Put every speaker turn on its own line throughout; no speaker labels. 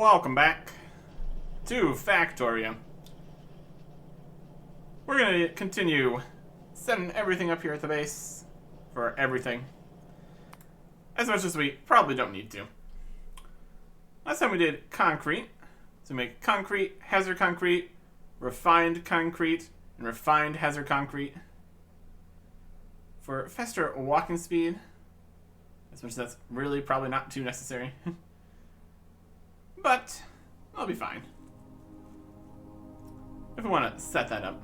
Welcome back to Factorio. We're going to continue setting everything up here at the base for everything. As much as we probably don't need to. Last time we did concrete. So we make concrete, hazard concrete, refined concrete, and refined hazard concrete. For faster walking speed, as much as that's really probably not too necessary. But I'll be fine. If we want to set that up,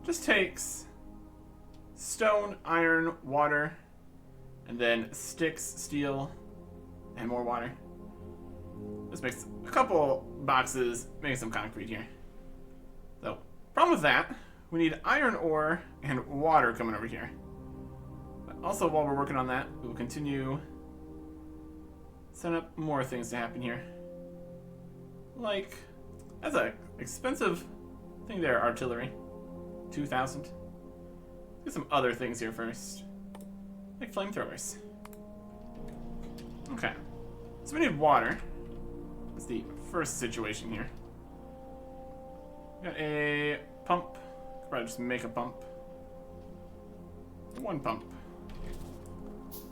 just takes stone, iron, water, and then sticks, steel, and more water. This makes a couple boxes, making some concrete here. So, problem with that, we need iron ore and water coming over here. But also, while we're working on that, we will continue setting up more things to happen here. Like, that's an expensive thing there, artillery. 2,000. Get some other things here first. Like flamethrowers. Okay. So we need water. That's the first situation here. Got a pump. Could probably just make a pump. One pump.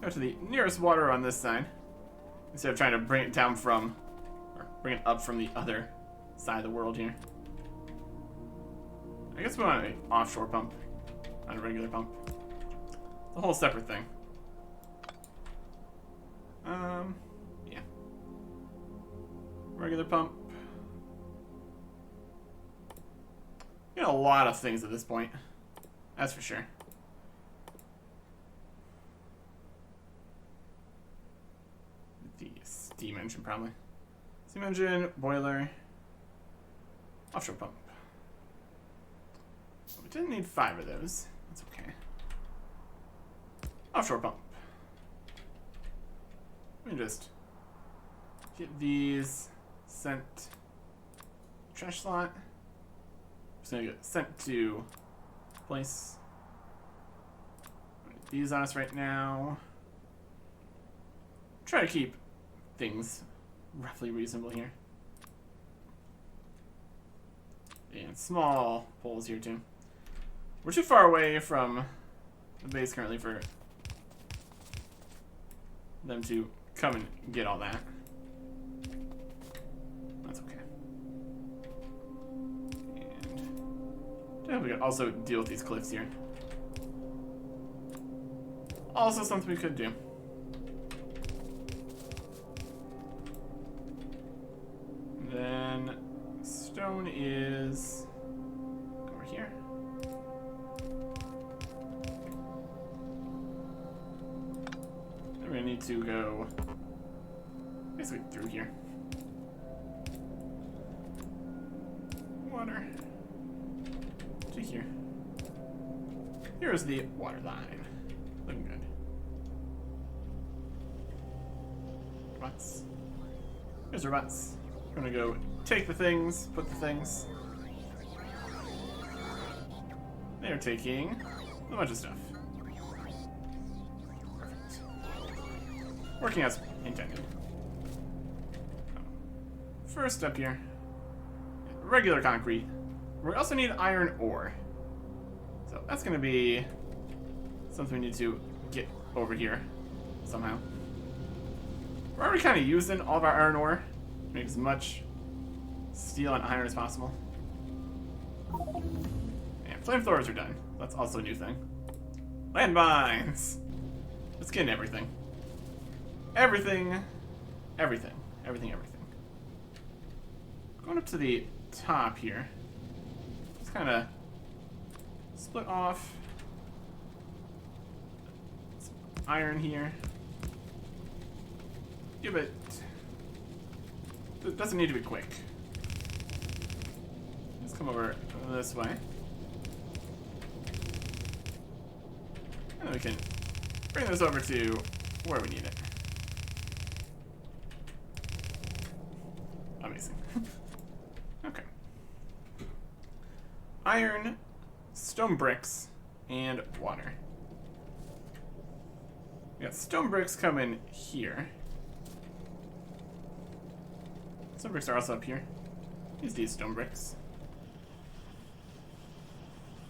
Go to the nearest water on this side. Instead of trying to bring it down from, or bring it up from the other side of the world here. I guess we want an offshore pump, not a regular pump. It's a whole separate thing. Yeah. Regular pump. You know, a lot of things at this point. That's for sure. The steam engine, probably. Steam engine, boiler, offshore pump. We didn't need 5 of those. That's okay. Offshore pump. Let me just get these sent. Trash slot. Just gonna get sent to place. Put these on us right now. Try to keep things roughly reasonable here. And small holes here too. We're too far away from the base currently for them to come and get all that. That's okay. And we could also deal with these cliffs here. Also something we could do. Then stone is over here. Then we're gonna need to go basically through here. Water to here. Here's the water line. Looking good. Robots. Here's robots. We're gonna go take the things, put the things. They're taking a bunch of stuff. Perfect. Working as intended. First up here, regular concrete. We also need iron ore. So that's gonna be something we need to get over here somehow. We're already kind of using all of our iron ore. Make as much steel and iron as possible. And flamethrowers are done. That's also a new thing. Landmines! Let's get in everything. Everything. Everything. Everything, everything. Going up to the top here. Just kind of split off some iron here. Give it. It doesn't need to be quick. Let's come over this way. And then we can bring this over to where we need it. Amazing. Okay. Iron, stone bricks, and water. We got stone bricks coming here. Stone bricks are also up here. Use these stone bricks.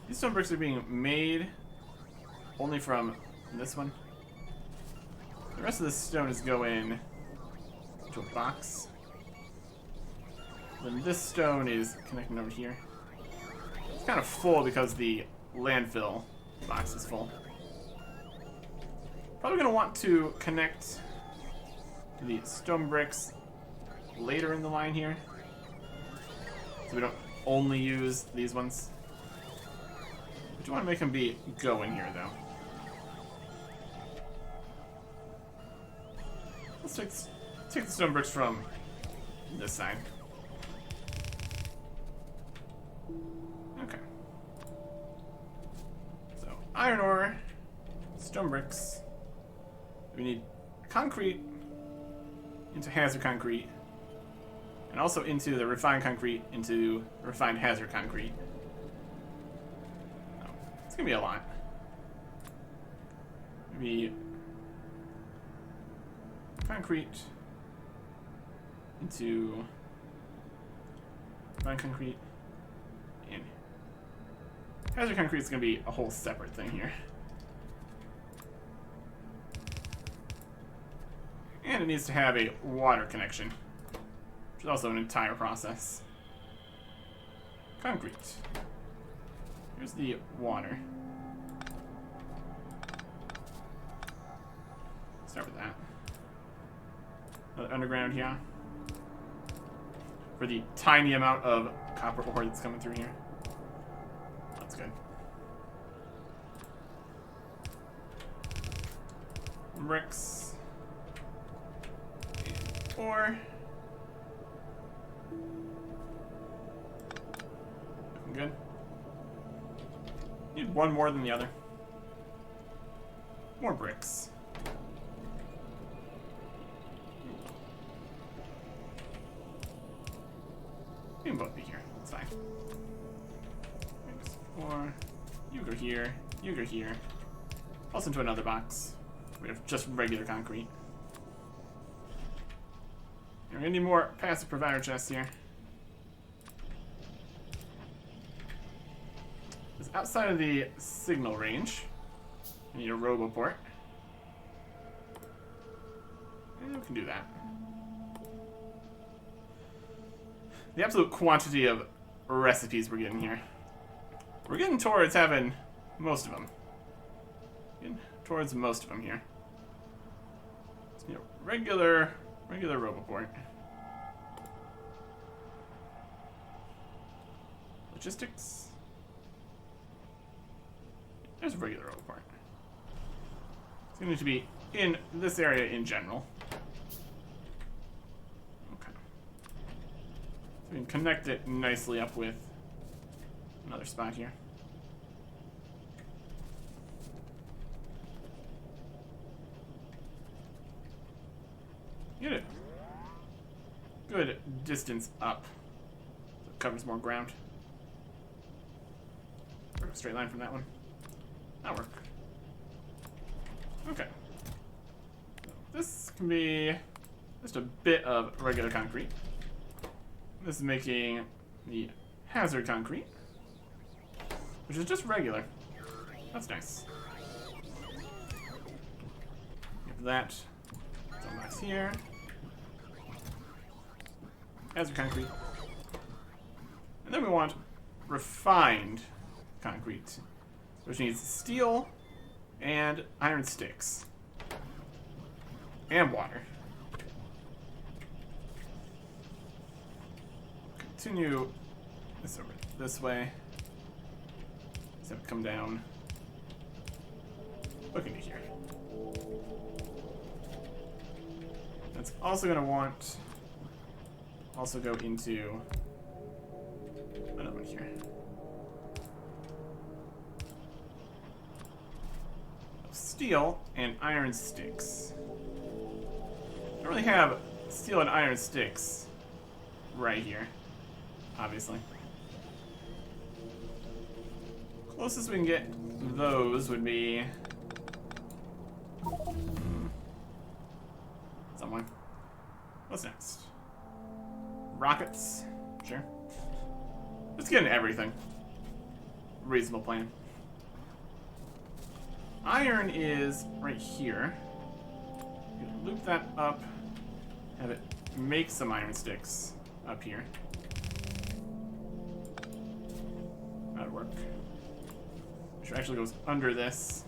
These stone bricks are being made only from this one. The rest of the stone is going to a box. Then this stone is connecting over here. It's kind of full because the landfill box is full. Probably going to want to connect to the stone bricks later in the line here, so we don't only use these ones. I do want to make them be going here, though. Let's take the stone bricks from this side. Okay. So, iron ore, stone bricks. We need concrete into hazard concrete, and also into the refined concrete into refined hazard concrete. Oh, it's gonna be a lot. Maybe concrete into refined concrete, and hazard concrete is gonna be a whole separate thing here. And it needs to have a water connection, which is also an entire process. Concrete. Here's the water. Start with that. Another underground here. For the tiny amount of copper ore that's coming through here. That's good. Bricks. Ore. Looking good. Need one more than the other. More bricks. You can both be here. It's fine. Or you go here. You go here. Also into another box. We have just regular concrete. We're gonna need more passive provider chests here. It's outside of the signal range. We need a roboport. And we can do that. The absolute quantity of recipes we're getting here. We're getting towards having most of them. Getting towards most of them here. Just need a regular roboport. Logistics. There's a regular roboport. It's going to be in this area in general. Okay. So we can connect it nicely up with another spot here. Get it. Good distance up. So it covers more ground. Work a straight line from that one. That'll work. Okay. This can be just a bit of regular concrete. This is making the hazard concrete, which is just regular. That's nice. Give that some box here. Hazard concrete. And then we want refined concrete, which needs steel and iron sticks. And water. Continue this over this way. Just have to come down. Look into here. That's also going to want also go into another one here. Steel and iron sticks. I don't really have steel and iron sticks right here, obviously. Closest we can get those would be someone. What's next? rockets. Sure. Let's get in everything. Reasonable plan. Iron is right here. Loop that up. Have it make some iron sticks up here. That'd work. Which actually goes under this.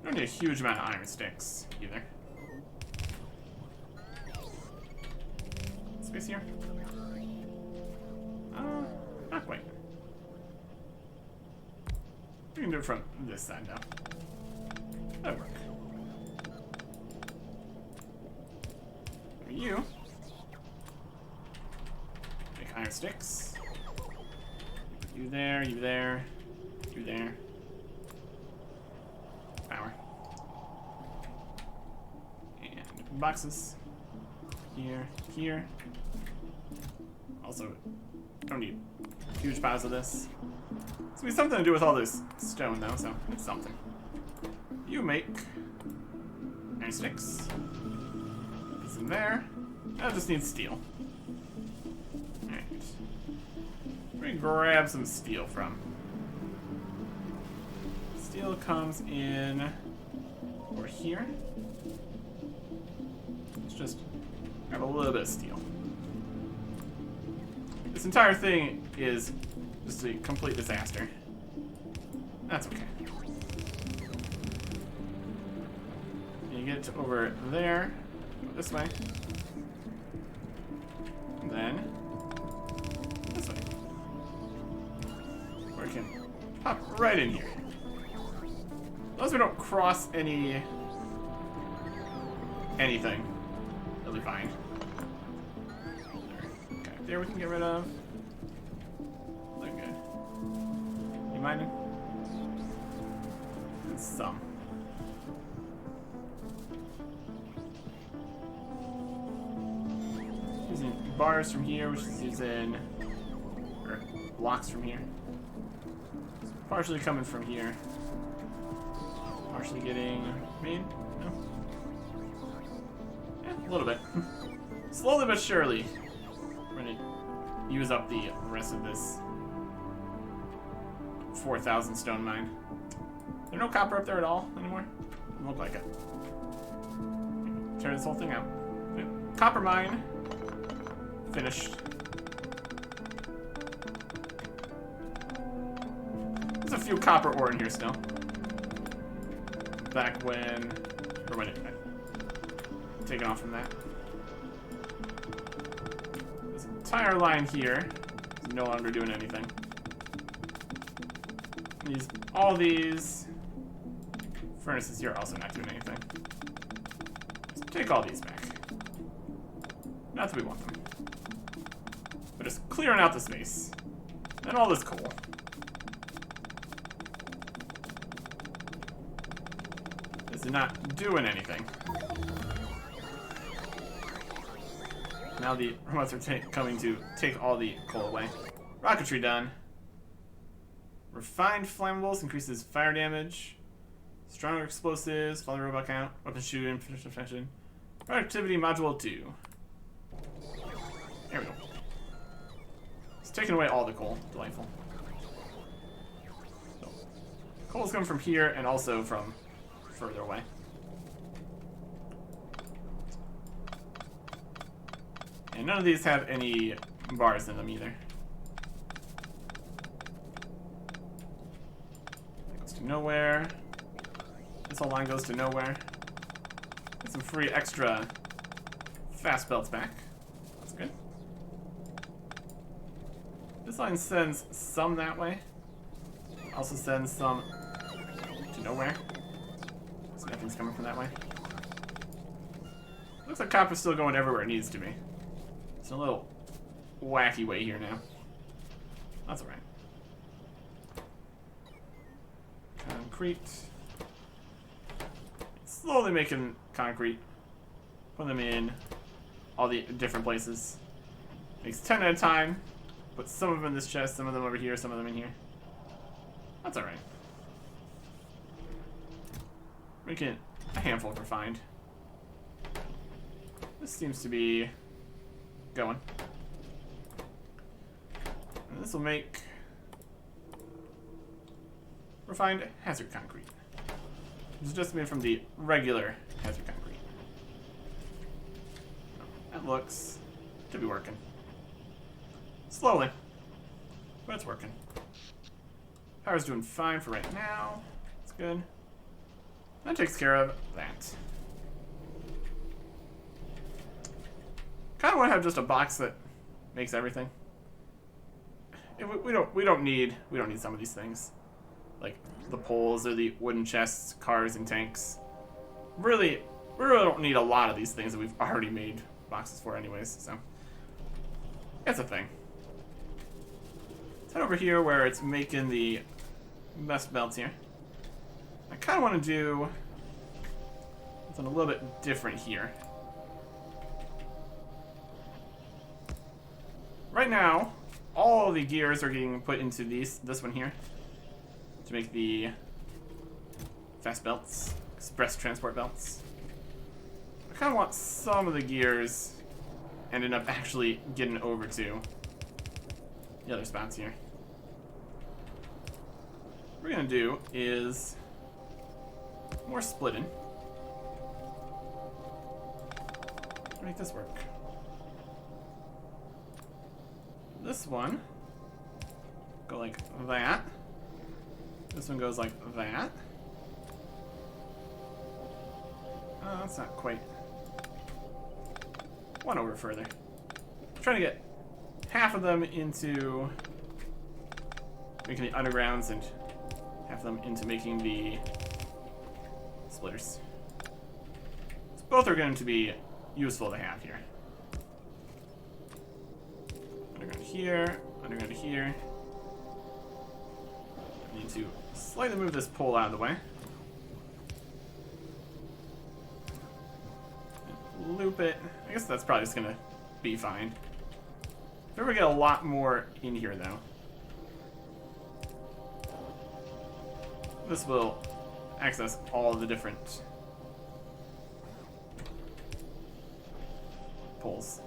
Don't need a huge amount of iron sticks either. Space here? Not quite. We can do it from this side now. That'll work. You make iron sticks. You there, you there, you there. Power. And boxes. Here, here. Also, don't need huge piles of this. It's gonna be something to do with all this stone though, so it's something. You make iron sticks. It's in there. I just need steel. Alright. Where do we grab some steel from? Steel comes in over here. Let's just grab a little bit of steel. This entire thing is just a complete disaster. That's okay. You get over there, go this way, and then this way. Where we can pop right in here. As long as we don't cross anything, it'll be fine. Okay, there we can get rid of. Look good. You minding? And some. Using bars from here, which is using or blocks from here. It's partially coming from here. Partially getting main? No? Yeah, a little bit. Slowly but surely, we're gonna use up the rest of this 4,000 stone mine. Is there no copper up there at all anymore? Doesn't look like it. Tear this whole thing out. Okay. Copper mine finished. There's a few copper ore in here still. Back when, or when it taken off from that. This entire line here is no longer doing anything. All these furnaces here are also not doing anything. Let's take all these back. Not that we want them. But just clearing out the space. And all this coal. This is not doing anything. Now the robots are coming to take all the coal away. Rocketry done. Refined flammables increases fire damage. Stronger explosives, follow the robot count, weapon shooting, protection. Productivity module 2. There we go. It's taking away all the coal. Delightful. So, coal's coming from here and also from further away. And none of these have any bars in them either. That goes to nowhere. This whole line goes to nowhere. Get some free extra fast belts back. That's good. This line sends some that way. Also sends some to nowhere. So nothing's coming from that way. Looks like copper's still going everywhere it needs to be. It's a little wacky way here now. That's alright. Concrete. Slowly making concrete. Put them in all the different places. Makes 10 at a time. Put some of them in this chest, some of them over here, some of them in here. That's alright. We can a handful of refined. This seems to be going. And this will make refined hazard concrete. This is just made from the regular hazard concrete. That looks to be working. Slowly, but it's working. Power's doing fine for right now. It's good. That takes care of that. Kind of want to have just a box that makes everything. We don't need some of these things, like the poles or the wooden chests, cars, and tanks. We really don't need a lot of these things that we've already made boxes for, anyways. So that's a thing. Let's head over here where it's making the best belts here. I kind of want to do something a little bit different here. Right now, all of the gears are getting put into this one here to make the fast belts, express transport belts. I kind of want some of the gears ending up actually getting over to the other spots here. What we're gonna do is more splitting. Make this work. This one go like that. This one goes like that. Oh, that's not quite. One over further. I'm trying to get half of them into making the undergrounds and half of them into making the splitters. So both are going to be useful to have here. Underground here, underground here. I need to slightly move this pole out of the way. And loop it. I guess that's probably just gonna be fine. If we ever get a lot more in here though, this will access all of the different poles,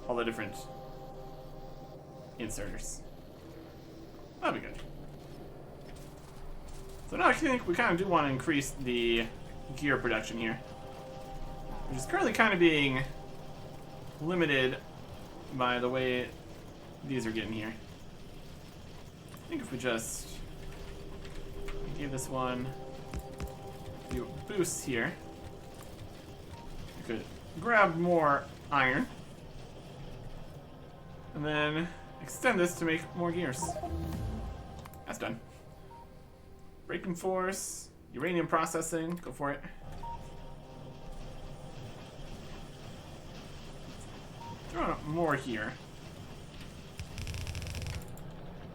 all the different inserters. That'll be good. So now I think we kind of do want to increase the gear production here, which is currently kind of being limited by the way these are getting here. I think if we just give this one a few boosts here, we could grab more iron and then extend this to make more gears. That's done. Braking force, uranium processing, go for it. Throw out more here.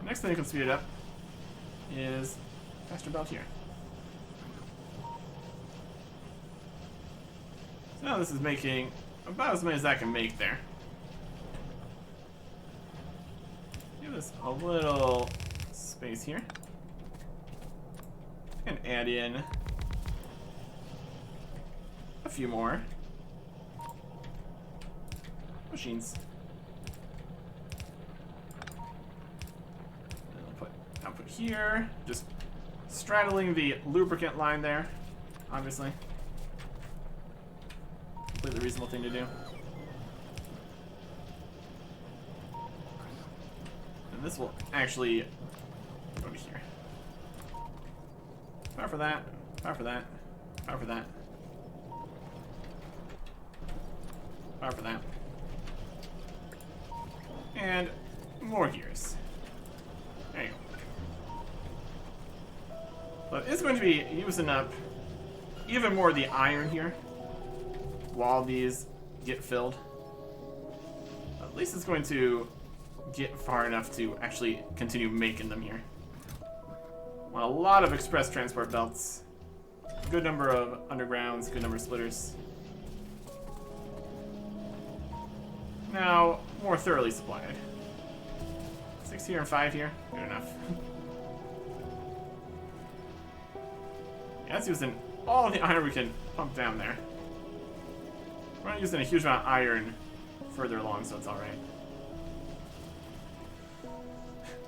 The next thing that can speed it up is faster belt here. So now this is making about as many as I can make there. Give this a little space here. And add in a few more machines. And I'll put output here, just straddling the lubricant line there, obviously. Completely reasonable thing to do. And this will actually go to here. Power for that, power for that, power for that, power for that. And more gears. There you go. But it's going to be using up even more of the iron here while these get filled. At least it's going to get far enough to actually continue making them here. Want a lot of express transport belts, good number of undergrounds, good number of splitters. Now, more thoroughly supplied. 6 here and 5 here, good enough. Yeah, that's using all the iron we can pump down there. We're not using a huge amount of iron further along, so it's alright.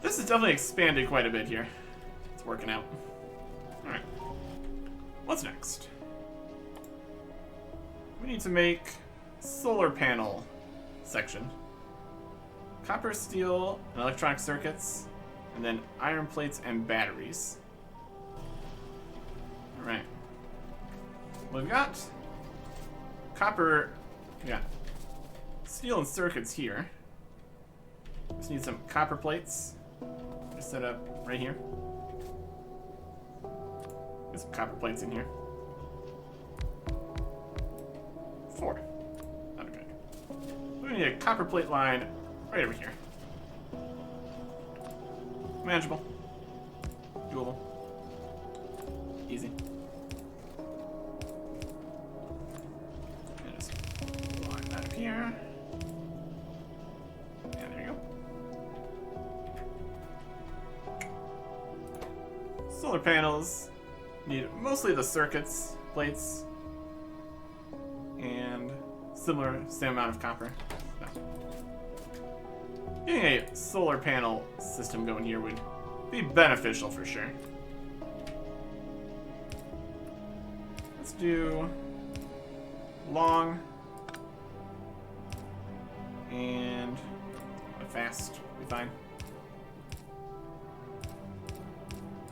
This has definitely expanded quite a bit here. It's working out. Alright. What's next? We need to make solar panel section. Copper, steel, and electronic circuits, and then iron plates and batteries. Alright. We've got copper, yeah, steel and circuits here. Just need some copper plates. Just set up right here. Get some copper plates in here. 4. Not good. We need a copper plate line right over here. Manageable. Doable. Easy. And just line that up here. And there you go. Solar panels need mostly the circuits, plates, and same amount of copper. No. Getting a solar panel system going here would be beneficial for sure. Let's do long and fast. Be fine.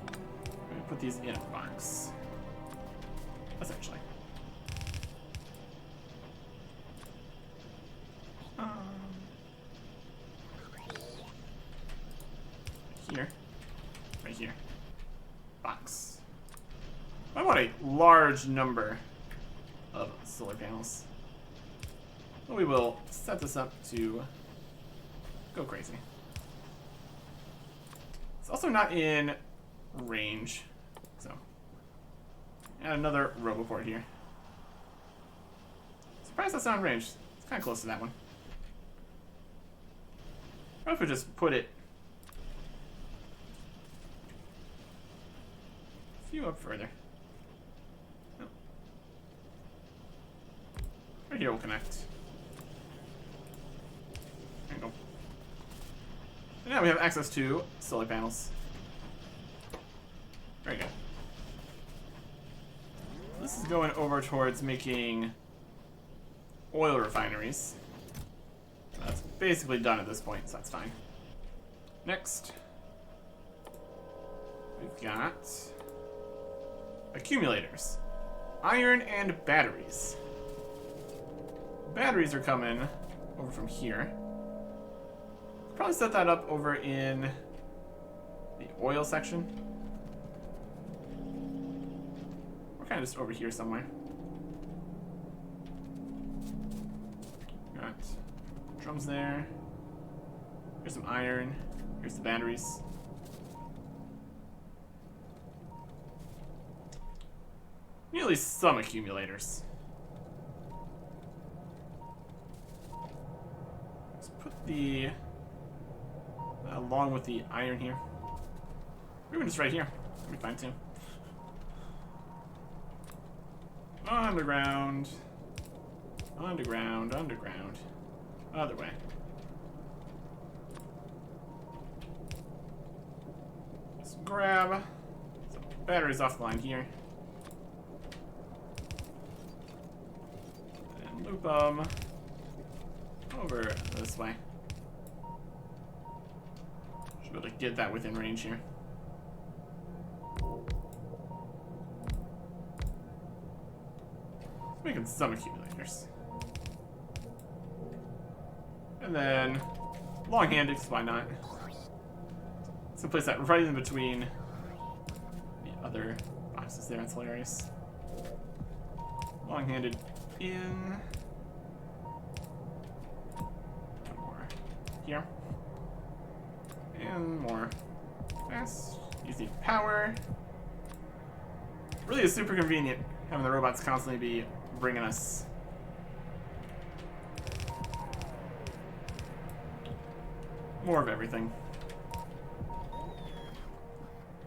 I'm gonna put these in a box. Essentially. Here. Right here. Box. I want a large number of solar panels. So we will set this up to go crazy. It's also not in range, so add another Roboport here. Surprised that's not in range. It's kind of close to that one. What if we just put it a few up further? No. Right here will connect. There you go. And now we have access to solar panels. Very good. This is going over towards making oil refineries. That's basically done at this point, so that's fine. Next, we've got accumulators. Iron and batteries. Batteries are coming over from here. Probably set that up over in the oil section. We're kind of just over here somewhere. Got drums there. Here's some iron. Here's the batteries. Need at least some accumulators. Let's put the along with the iron here. Maybe just right here. That'll be fine too. Underground. Underground. Underground. Other way. Just grab some batteries off the line here. And loop them over this way. Should be able to get that within range here. Making some accumulators. And then long-handed, why not? So place that right in between the other boxes there. That's hilarious. Long-handed in. One more here. And more fast. Easy power. Really is super convenient having the robots constantly be bringing us more of everything.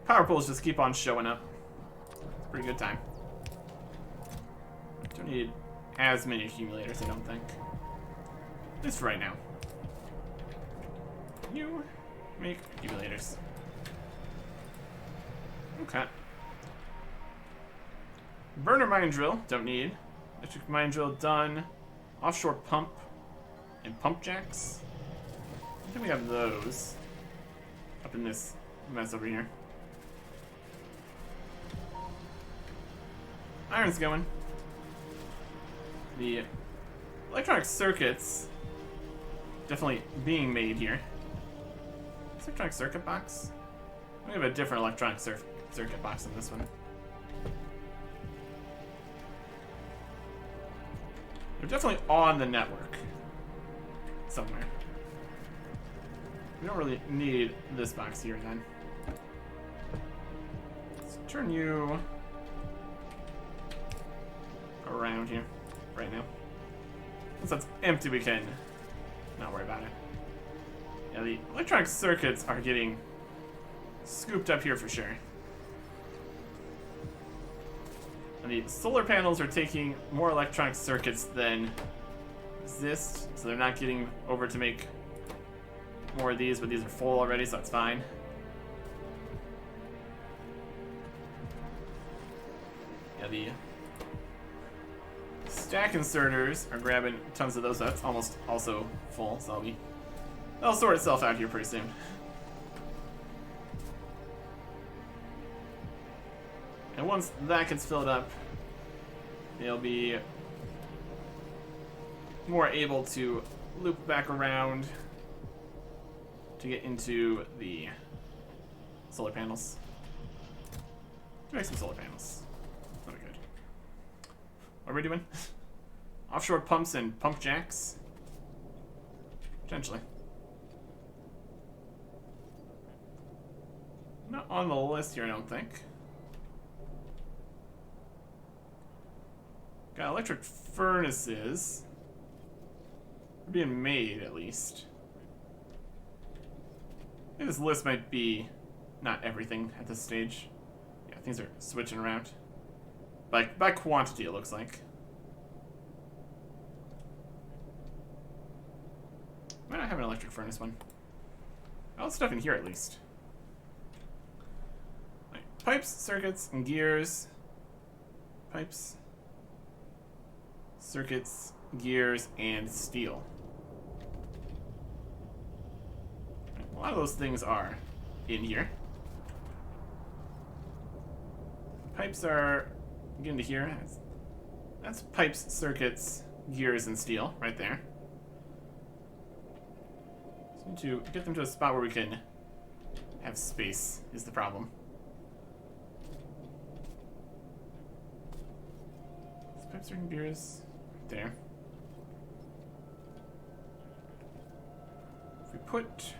Power poles just keep on showing up. It's a pretty good time. Don't need as many accumulators, I don't think. At least for right now. You make accumulators. Okay. Burner mine drill, don't need. Electric mine drill done. Offshore pump and pump jacks. I think we have those up in this mess over here. Iron's going. The electronic circuits definitely being made here. This electronic circuit box? We have a different electronic circuit box than this one. They're definitely on the network somewhere. We don't really need this box here then. Let's turn you around here right now. Since that's empty, we can not worry about it. Yeah, the electronic circuits are getting scooped up here for sure. And the solar panels are taking more electronic circuits than exist, so they're not getting over to make more of these, but these are full already, so that's fine. Yeah, the stack inserters are grabbing tons of those, so that's almost also full, so that'll sort itself out here pretty soon. And once that gets filled up, they'll be more able to loop back around to get into the solar panels. Make some solar panels. That'll be good. What are we doing? Offshore pumps and pump jacks? Potentially. Not on the list here, I don't think. Got electric furnaces. They're being made, at least. I think this list might be not everything at this stage. Yeah, things are switching around. By quantity, it looks like. Might not have an electric furnace one. All the stuff in here, at least. Like pipes, circuits, and gears. Pipes, circuits, gears, and steel. A lot of those things are in here. Pipes are get into here. That's pipes, circuits, gears, and steel right there. Just need to get them to a spot where we can have space is the problem. Pipes, circuits, gears right there. If we put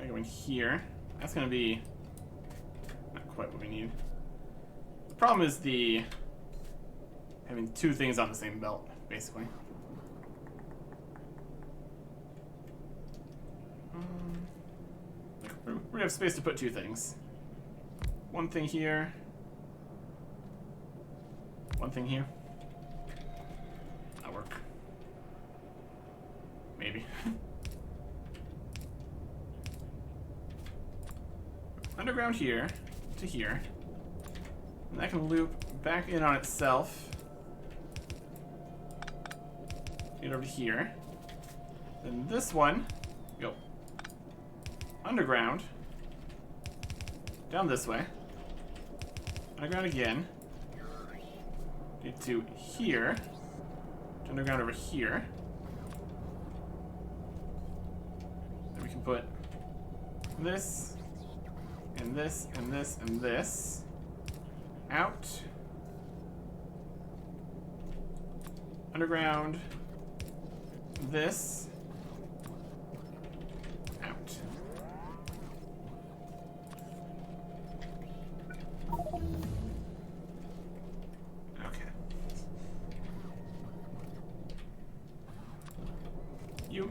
I go in here. That's gonna be not quite what we need. The problem is having two things on the same belt, basically. We're gonna have space to put two things. One thing here. One thing here. That'll work. Maybe. Underground here to here. And that can loop back in on itself. Get over to here. Then this one, go underground. Down this way. Underground again. Get to here. To underground over here. Then we can put this. And this, and this, and this. Out. Underground. This. Out. Okay. You.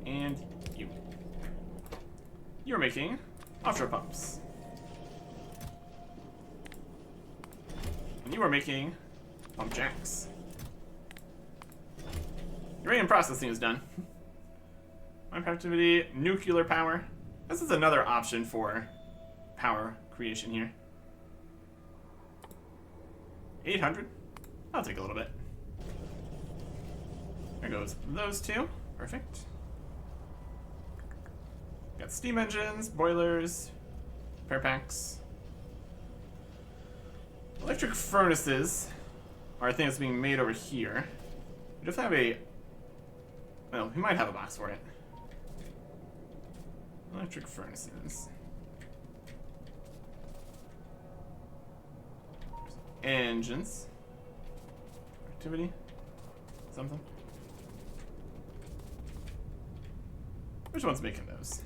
And you. You're making offshore pumps. And you are making pump jacks. Uranium processing is done. Mine productivity, nuclear power. This is another option for power creation here. 800. I'll take a little bit. There goes those two. Perfect. Got steam engines, boilers, repair packs. Electric furnaces are a thing that's being made over here. We definitely have a... Well, we might have a box for it. Electric furnaces. Engines. Activity. Something. Which one's making those?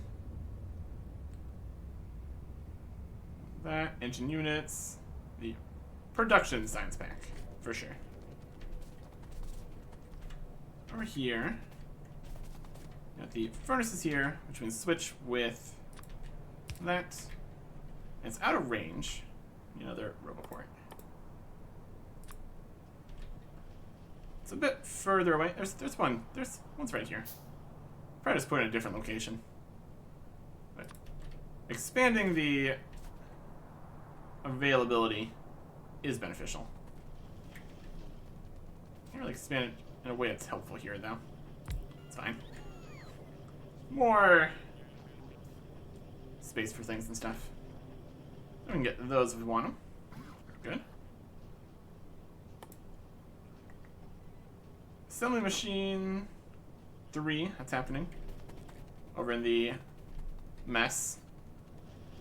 That, engine units, the production science pack, for sure. Over here, got the furnaces here, which we can switch with that. And it's out of range. Another Roboport. It's a bit further away. There's one's right here. Probably just put it in a different location. But expanding the availability is beneficial. Can't really expand it in a way that's helpful here, though. It's fine. More space for things and stuff. We can get those if we want them. Good. Assembly machine 3, that's happening. Over in the mess.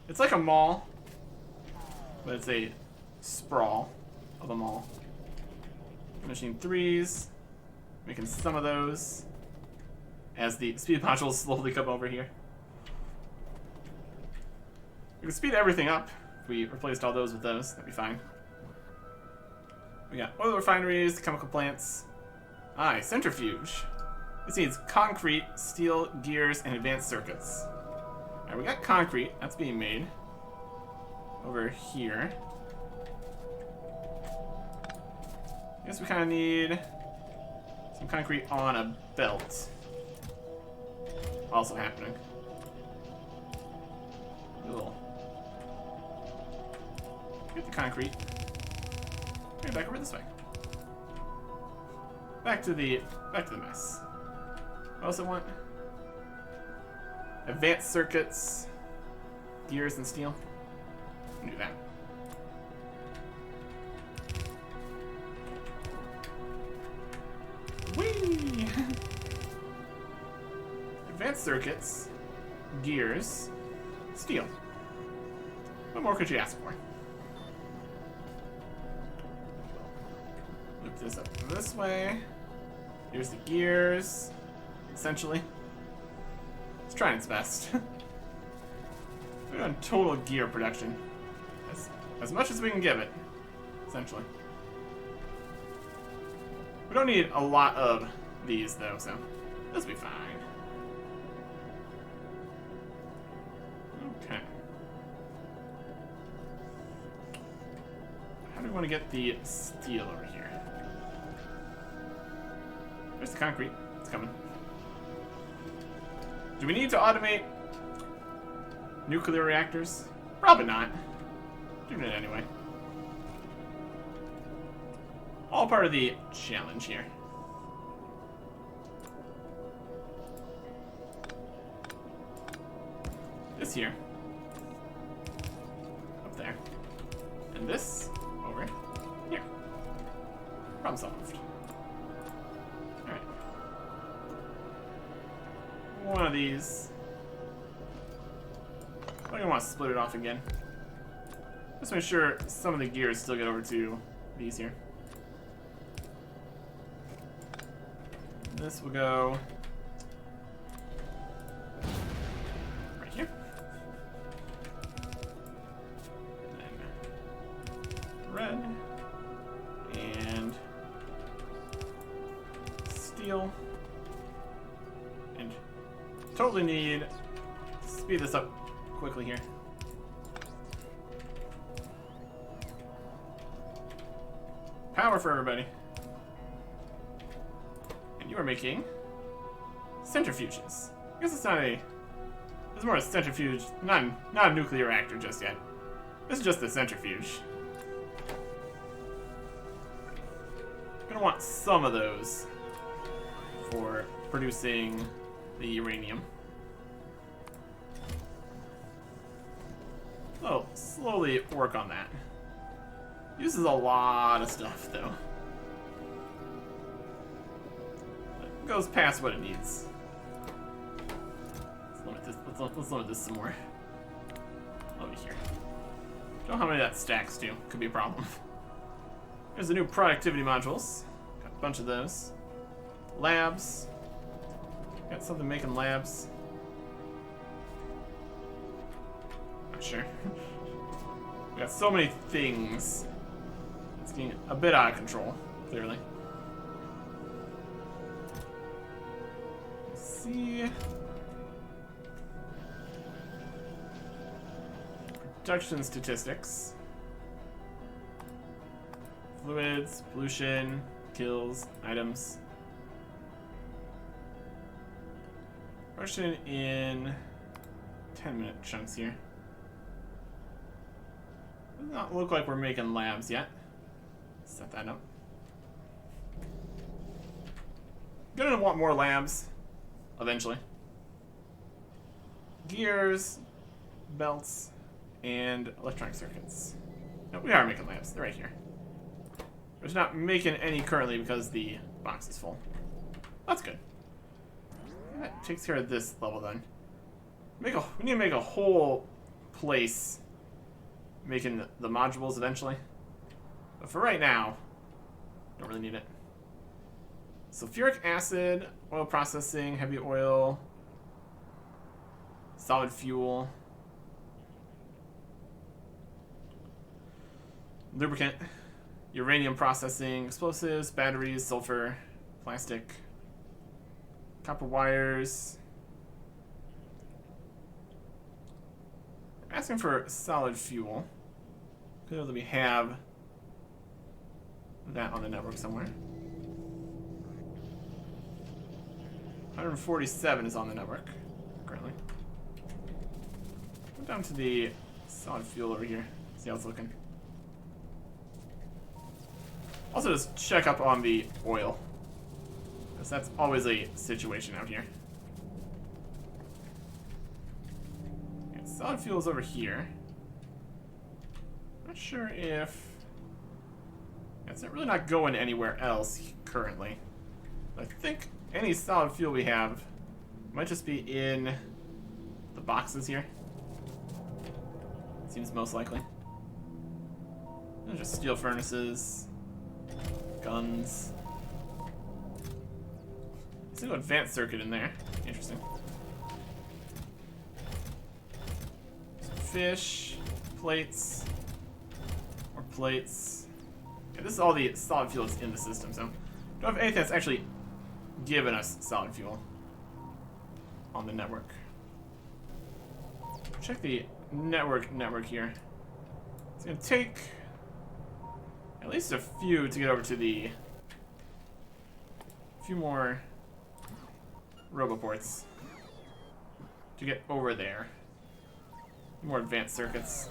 It's like a mall, but it's a sprawl of a mall. Machine 3s, making some of those as the speed modules slowly come over here. We can speed everything up if we replaced all those with those. That'd be fine. We got oil refineries, chemical plants. Centrifuge. This needs concrete, steel, gears, and advanced circuits. Alright, we got concrete. That's being made. Over here. I guess we kind of need some concrete on a belt. Also happening. Cool. Get the concrete. Okay, back over this way. Back to the mess. What else I want? Advanced circuits, gears, and steel. Do that. Whee! Advanced circuits, gears, steel. What more could you ask for? Loop this up this way. Here's the gears, essentially. It's trying its best. We're doing total gear production. As much as we can give it, essentially. We don't need a lot of these, though, so this will be fine. Okay. How do we want to get the steel over here? There's the concrete. It's coming. Do we need to automate nuclear reactors? Probably not. Doing it anyway. All part of the challenge here. This here. Up there. And this over here. Problem solved. Alright. One of these. I'm gonna want to split it off again. Just make sure some of the gears still get over to these here. This will go right here. And then red and steel. And totally need to speed this up quickly here. power for everybody. And you are making centrifuges. I guess it's not a... It's more a centrifuge, not a nuclear reactor just yet. This is just the centrifuge. Gonna want some of those for producing the uranium. So, slowly work on that. Uses a lot of stuff, though. It goes past what it needs. Let's limit this some more. Over here. Don't know how many that stacks to. Could be a problem. There's the new productivity modules. Got a bunch of those. Labs. Got something making labs. Not sure. We got so many things. It's getting a bit out of control, clearly. Let's see. Production statistics. Fluids, pollution, kills, items. Production in 10-minute chunks here. Does not look like we're making labs yet. Set that up. Gonna want more labs eventually. Gears, belts, and electronic circuits. No, we are making labs. They're right here. We're just not making any currently because the box is full. That's good. That takes care of this level then. We need to make a whole place making the modules eventually. But for right now, don't really need it. Sulfuric acid, oil processing, heavy oil, solid fuel, lubricant, uranium processing, explosives, batteries, sulfur, plastic, copper wires. We're asking for solid fuel. Clearly we have that on the network somewhere. 147 is on the network currently. Go down to the solid fuel over here. See how it's looking. Also, just check up on the oil, because that's always a situation out here. Okay, solid fuel is over here. Not sure if... It's really not going anywhere else currently. I think any solid fuel we have might just be in the boxes here. Seems most likely. They're just steel furnaces. Guns. There's no advanced circuit in there. Interesting. Some fish, plates, more plates. Yeah, this is all the solid fuel that's in the system, so don't have anything that's actually given us solid fuel on the network. Check the network here. It's gonna take at least a few to get over to the... few more roboports to get over there. More advanced circuits.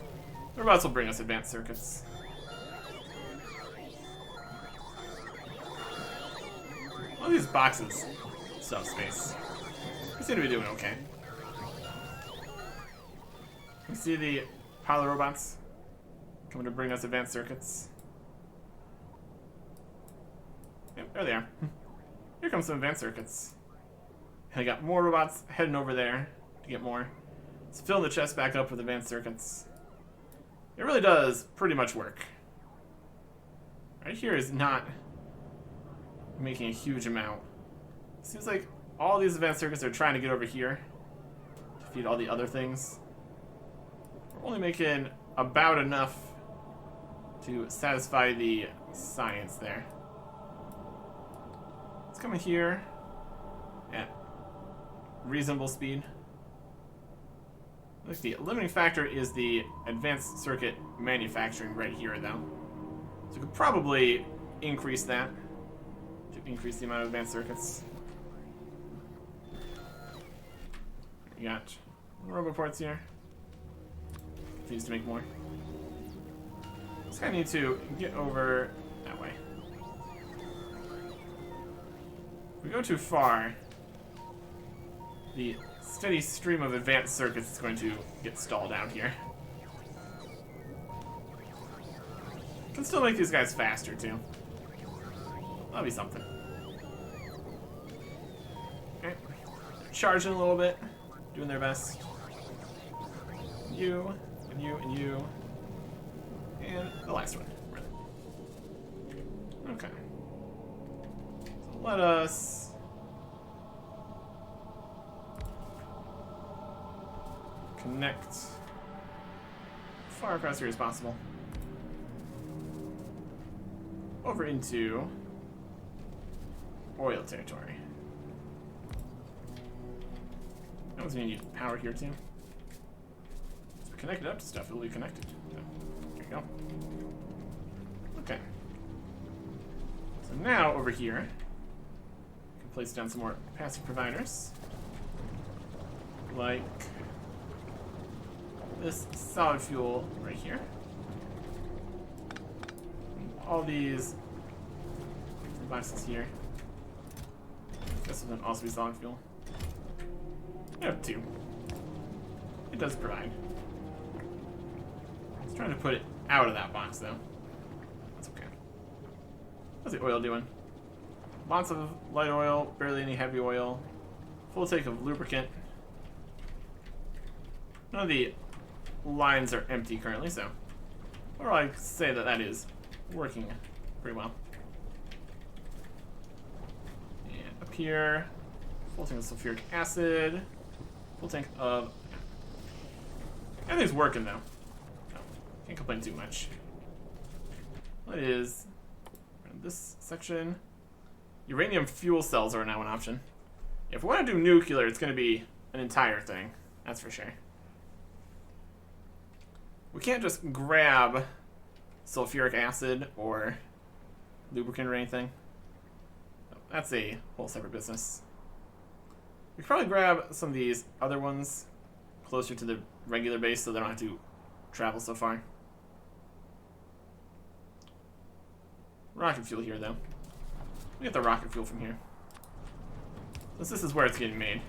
The robots will bring us advanced circuits. All these boxes still have space. We seem to be doing okay. You see the pile of robots coming to bring us advanced circuits. Yep, there they are. Here comes some advanced circuits. And I got more robots heading over there to get more. Let's fill the chest back up with advanced circuits. It really does pretty much work. Right here is not making a huge amount. Seems like all these advanced circuits are trying to get over here to feed all the other things. We're only making about enough to satisfy the science there. It's coming here at reasonable speed. Look, the limiting factor is the advanced circuit manufacturing right here, though. So we could probably increase that to increase the amount of advanced circuits. We got roboports here. Needs to make more. Just kind of need to get over that way. If we go too far, the steady stream of advanced circuits is going to get stalled out here. Can still make these guys faster too. That'll be something. Okay. They're charging a little bit, doing their best. You, and you, and you. And the last one. Okay. So let us connect far across here as possible. Over into oil territory. That one's gonna need power here too. So connected up to stuff, it'll be connected. So, there you go. Okay. So now over here, we can place down some more passive providers. Like this solid fuel right here. All these boxes here. This one also be solid fuel. I have two. It does provide. I was trying to put it out of that box though. That's okay. How's the oil doing? Lots of light oil, barely any heavy oil. Full tank of lubricant. None of the lines are empty currently, so or I say that that is working pretty well. And up here, full tank of sulfuric acid, full tank of. Everything's working though. No, can't complain too much. What is this section? Uranium fuel cells are now an option. If we want to do nuclear, it's going to be an entire thing. That's for sure. We can't just grab sulfuric acid or lubricant or anything. That's a whole separate business. We could probably grab some of these other ones closer to the regular base so they don't have to travel so far. Rocket fuel here, though. We get the rocket fuel from here. Since this is where it's getting made.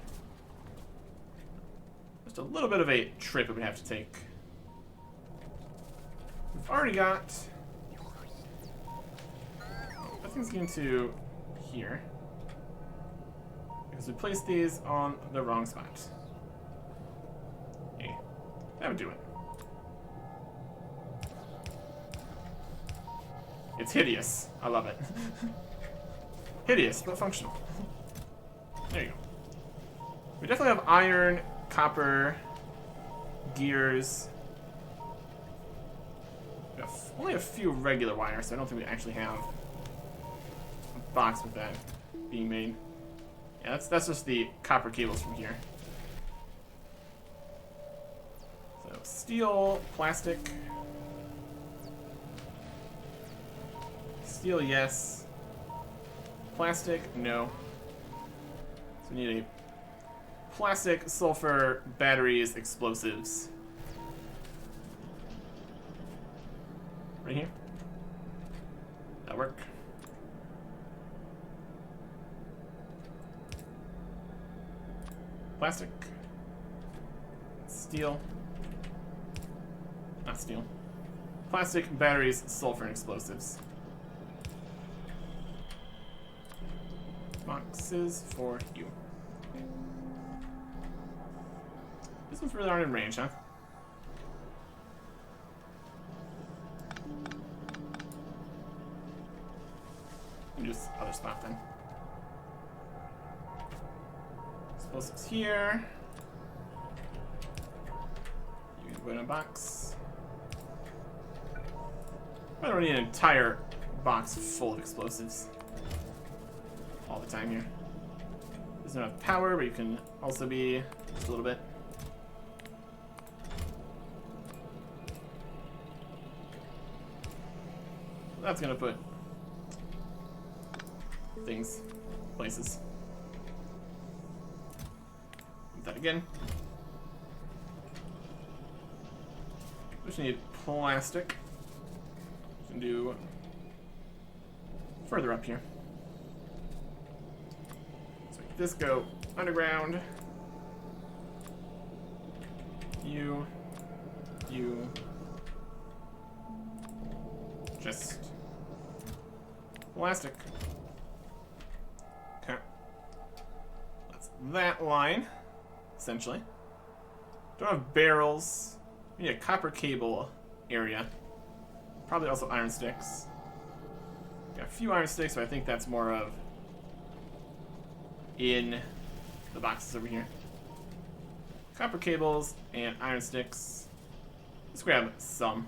Just a little bit of a trip we would have to take. We've already got. Nothing's getting to here. Because we placed these on the wrong spot. Okay, that would do it. It's hideous. I love it. Hideous, but functional. There you go. We definitely have iron, copper, gears. We have only a few regular wires, so I don't think we actually have a box with that being made. Yeah, that's just the copper cables from here. So steel, plastic. Steel, yes. Plastic, no. So we need a plastic, sulfur, batteries, explosives. Right here. That work. Plastic. Steel. Not steel. Plastic, batteries, sulfur, and explosives. Boxes for you. These ones really aren't in range, huh? Just other spot then. Explosives here. You can put in a box. I don't need an entire box full of explosives all the time here. There's enough power, but you can also be just a little bit. That's gonna put things, places. Do that again. Just need plastic. We can do further up here. So make this go underground. You. Just plastic. Okay. That's that line, essentially. Don't have barrels. We need a copper cable area. Probably also iron sticks. Got a few iron sticks, but I think that's more of in the boxes over here. Copper cables and iron sticks. Let's grab some.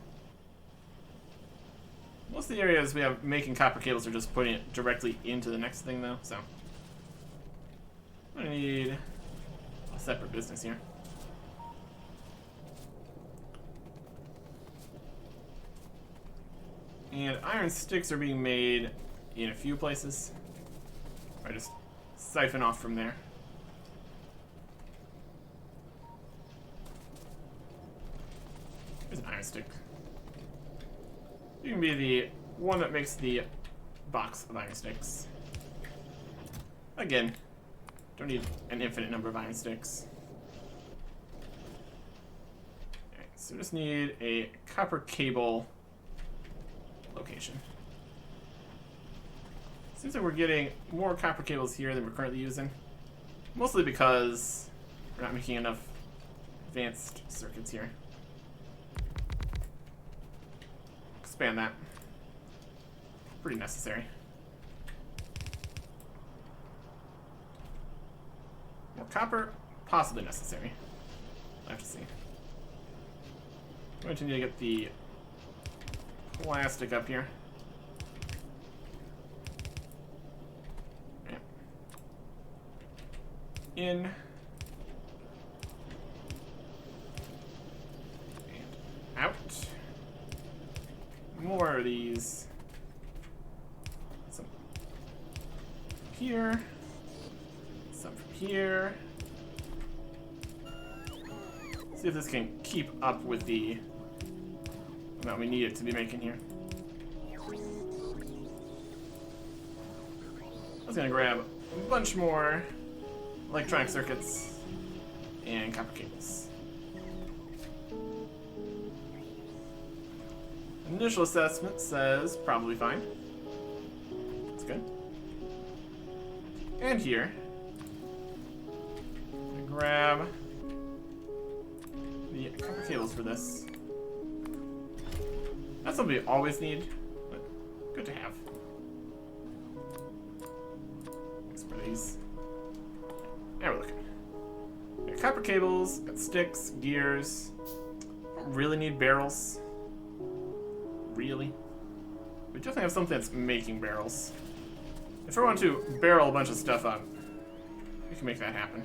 Most of the areas we have making copper cables are just putting it directly into the next thing, though, so I'm gonna need a separate business here. And iron sticks are being made in a few places. I just siphon off from there. There's an iron stick. You can be the one that makes the box of iron sticks. Again, don't need an infinite number of iron sticks. Alright, so just need a copper cable location. Seems like we're getting more copper cables here than we're currently using. Mostly because we're not making enough advanced circuits here. Expand that. Pretty necessary. More copper, possibly necessary. I have to see. I'm going to need to get the plastic up here. Yeah. In. And out. More of these. Some here. Some from here. See if this can keep up with the amount we need it to be making here. I was gonna grab a bunch more electronic circuits and copper cables. Initial assessment says probably fine. That's good. And here, I'm gonna grab the copper cables for this. That's something we always need, but good to have. Let's put these. There we're looking. We got copper cables, got sticks, gears. Don't really need barrels. Really? We definitely have something that's making barrels. If we want to barrel a bunch of stuff up, we can make that happen.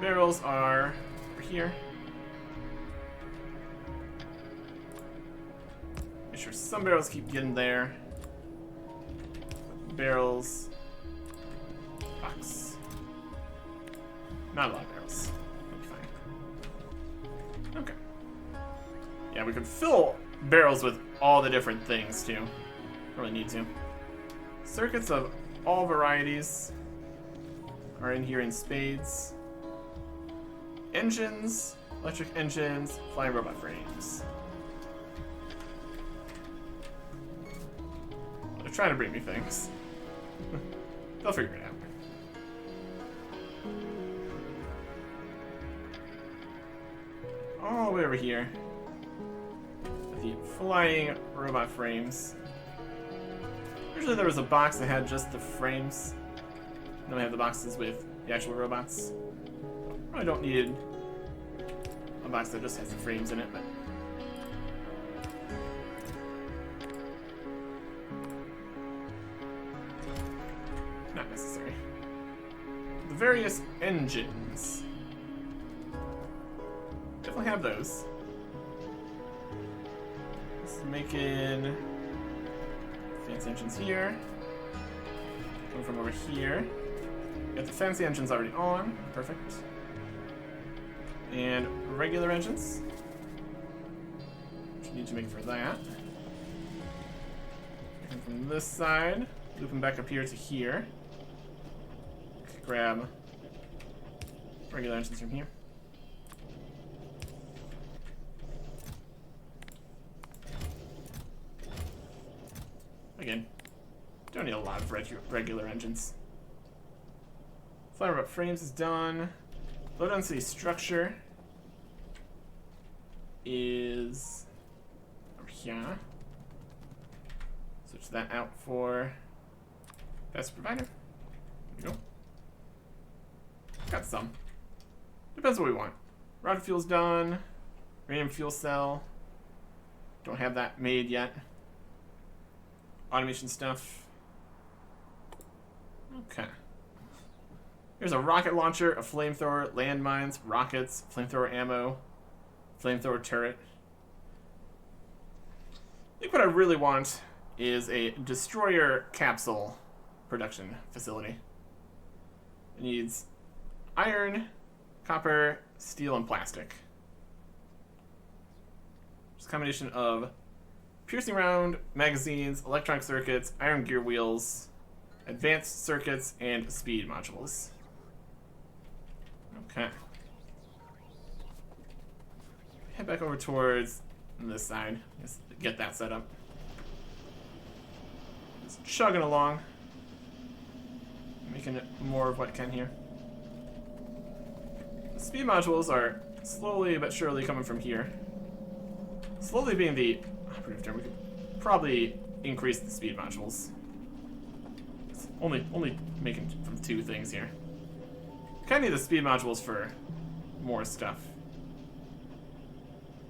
Barrels are over here. Make sure some barrels keep getting there. Barrels. Box. Not a lot of barrels. That'll be fine. Okay. Yeah, we could fill barrels with all the different things too. Don't really need to. Circuits of all varieties are in here in spades. Engines, electric engines, flying robot frames. They're trying to bring me things. They'll figure it out. All the way over here. The flying robot frames. Usually there was a box that had just the frames. And then we have the boxes with the actual robots. Probably don't need a box that just has the frames in it, but not necessary. The various engines. Definitely have those. This is making Fancy engines here. Coming from over here. Got the fancy engines already on. Perfect. And regular engines. Which we need to make for that. And from this side, looping back up here to here. Grab regular engines from here. Again, don't need a lot of regular engines. Flower up frames is done. Low density structure is over here. Switch that out for best provider. There we go. Got some. Depends what we want. Rocket fuel's done. Radium fuel cell. Don't have that made yet. Automation stuff. Okay. Here's a rocket launcher, a flamethrower, landmines, rockets, flamethrower ammo, flamethrower turret. I think what I really want is a destroyer capsule production facility. It needs iron, copper, steel, and plastic. It's a combination of piercing round, magazines, electronic circuits, iron gear wheels, advanced circuits, and speed modules. Okay. Head back over towards this side. Just get that set up. Just chugging along. Making it more of what can here. The speed modules are slowly but surely coming from here. Slowly being the operative term. We could probably increase the speed modules. It's only making from 2 things here. Kind of need the speed modules for more stuff.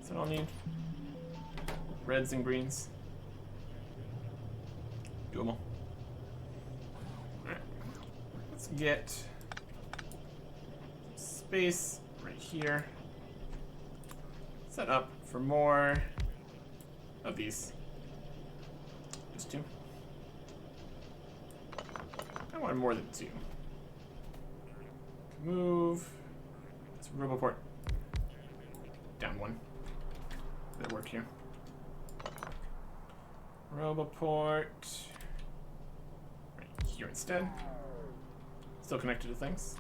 Is that all I need? Reds and greens. Doable. Alright. Let's get space right here. Set up for more of these. Just 2. I wanted more than 2. Move this roboport down 1. That worked here. Roboport right here instead. Still connected to things.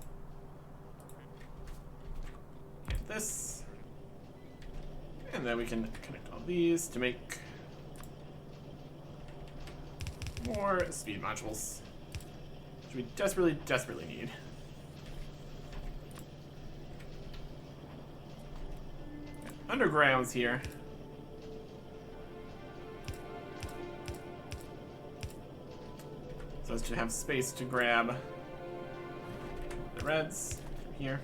And this. And then we can connect all these to make more speed modules, which we desperately need. Undergrounds here. So as to have space to grab the reds here.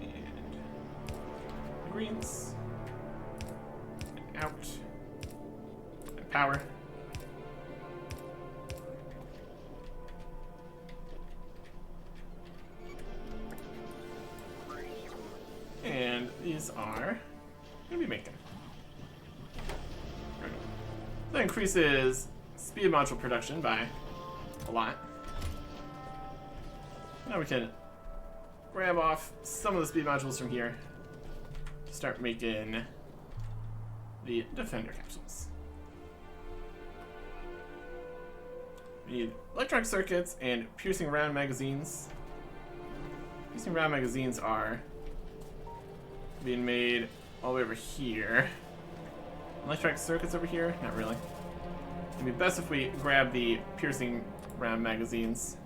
And the greens. And out. And power. And these are gonna be making. Right. That increases speed module production by a lot. Now we can grab off some of the speed modules from here to start making the defender capsules. We need electronic circuits and piercing round magazines. Piercing round magazines are being made all the way over here. Electronic circuits over here? Not really. It'd be best if we grab the piercing round magazines.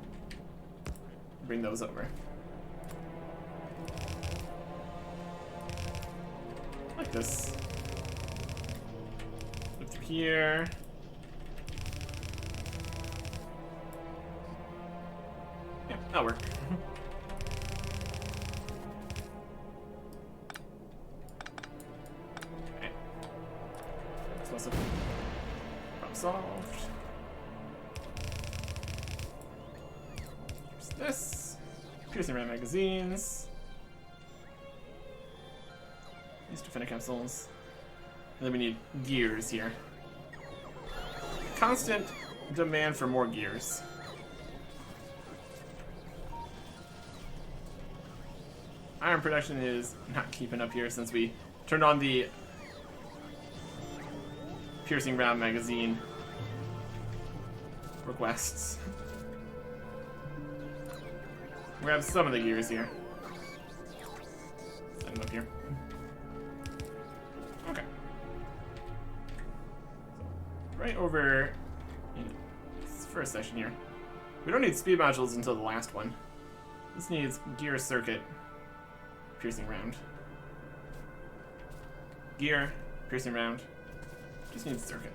Bring those over. Like this. Look through here. Yeah, that'll work. Problem solved. Here's this. Piercing round magazines. These defender capsules. And then we need gears here. constant demand for more gears. Iron production is not keeping up here since we turned on the piercing round magazine requests. Grab some of the gears here. Set them up here. Okay. So, right over in this first section here. We don't need speed modules until the last one. This needs gear circuit piercing round. Gear piercing round. Just needs circuit.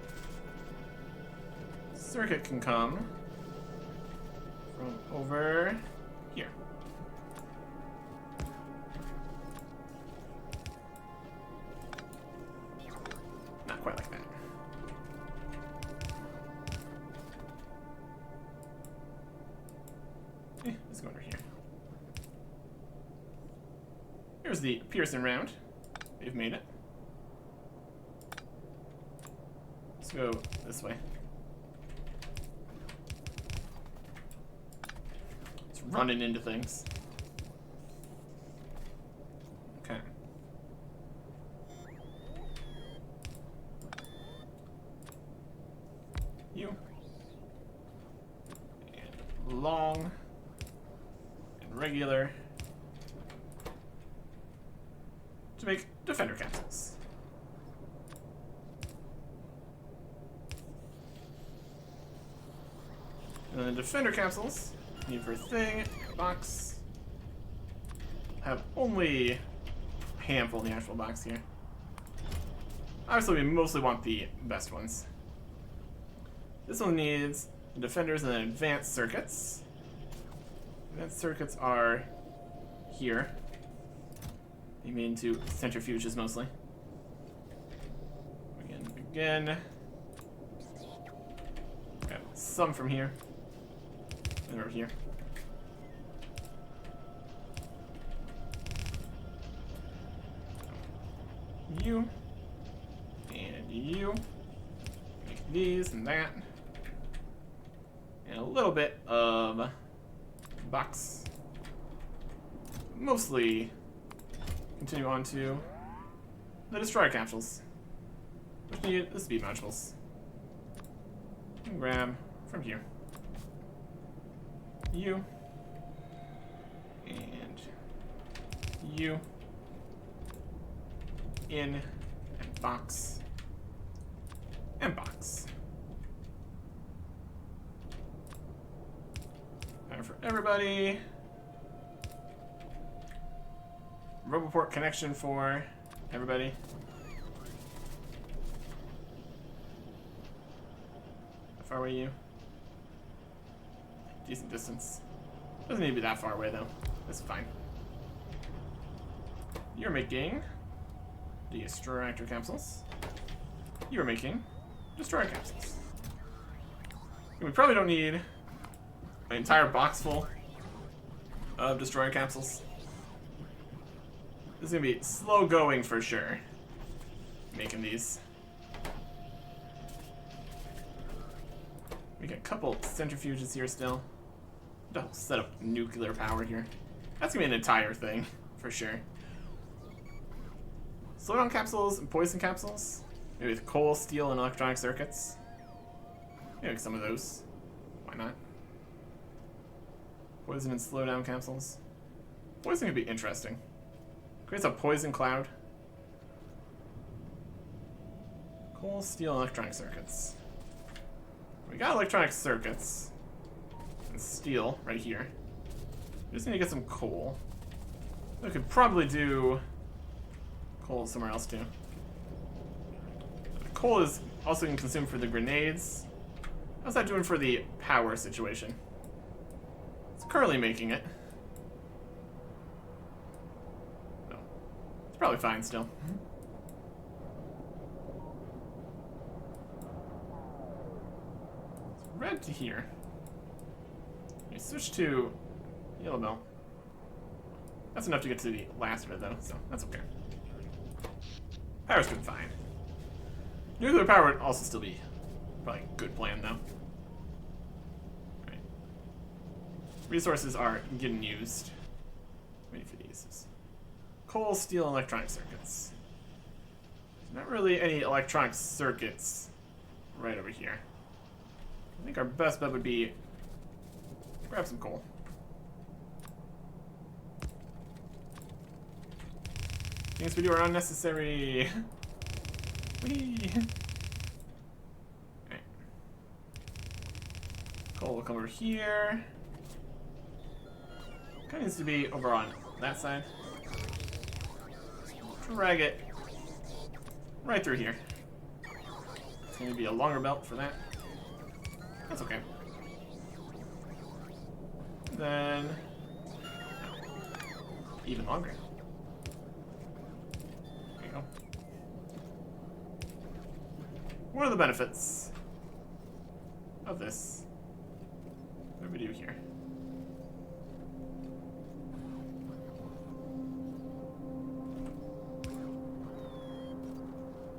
Circuit can come from over here. Not quite like that. Let's go under here. Here's the piercing round. We've made it. Let's go this way. It's running into things. Okay. You. And long. And regular. To make defender capsules. And then defender capsules, need for a thing, box. Have only a handful in the actual box here. Obviously, we mostly want the best ones. This one needs defenders and then advanced circuits. Advanced circuits are here. They mean to centrifuges mostly. Again. Got some from here. And over here. You. And you. Make these and that. And a little bit of box. Mostly continue on to the destroyer capsules, which need the speed modules. And grab from here. You. And you. In. And box. And box. And for everybody. Roboport connection for everybody. How far away are you? Decent distance. Doesn't need to be that far away though. That's fine. You're making the destroyer reactor capsules. You're making destroyer capsules. And we probably don't need an entire box full of destroyer capsules. This is gonna be slow going for sure. Making these. We got a couple centrifuges here still. A whole set of nuclear power here. That's gonna be an entire thing for sure. Slowdown capsules and poison capsules. Maybe with coal, steel, and electronic circuits. Maybe some of those. Why not? Poison and slowdown capsules. Poison could be interesting. Creates a poison cloud. Coal, steel, and electronic circuits. We got electronic circuits. And steel right here. We just need to get some coal. We could probably do coal somewhere else too. Coal is also being consumed for the grenades. How's that doing for the power situation? It's currently making it. Probably fine still. It's red to here. We switch to yellow belt. That's enough to get to the last of it though, so that's okay. Power's doing fine. Nuclear power would also still be Probably a good plan, though. Right. Resources are getting used. Wait for these. Coal, steel, and electronic circuits. There's not really any electronic circuits right over here. I think our best bet would be grab some coal. Things we do are unnecessary. Whee! Alright. Coal will come over here. Kind of needs to be over on that side. Drag it right through here. It's going to be a longer belt for that. That's okay. Then even longer. There you go. What are the benefits of this? What do we do here?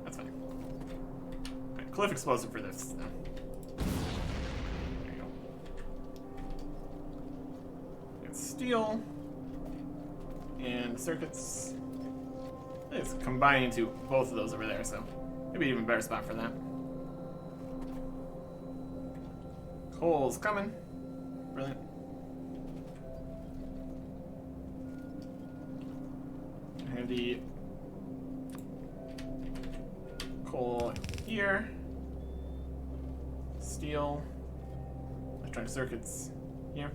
That's fine. Right, cliff explosive for this, then. There you go. It's steel and circuits. It's combining into both of those over there, so maybe even a better spot for that. Coal's coming. Brilliant. I have the coal here. Steel. Electronic circuits here.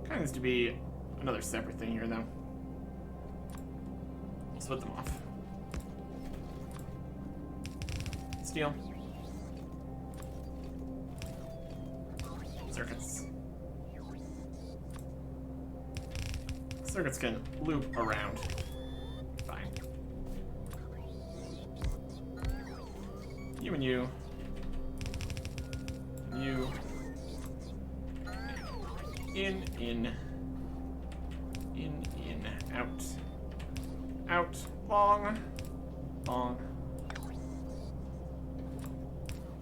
Kind of needs to be another separate thing here, though. Split them off. Steel. Circuits. Circuits can loop around. Fine. You and you. And you. In. Out. Out. Long.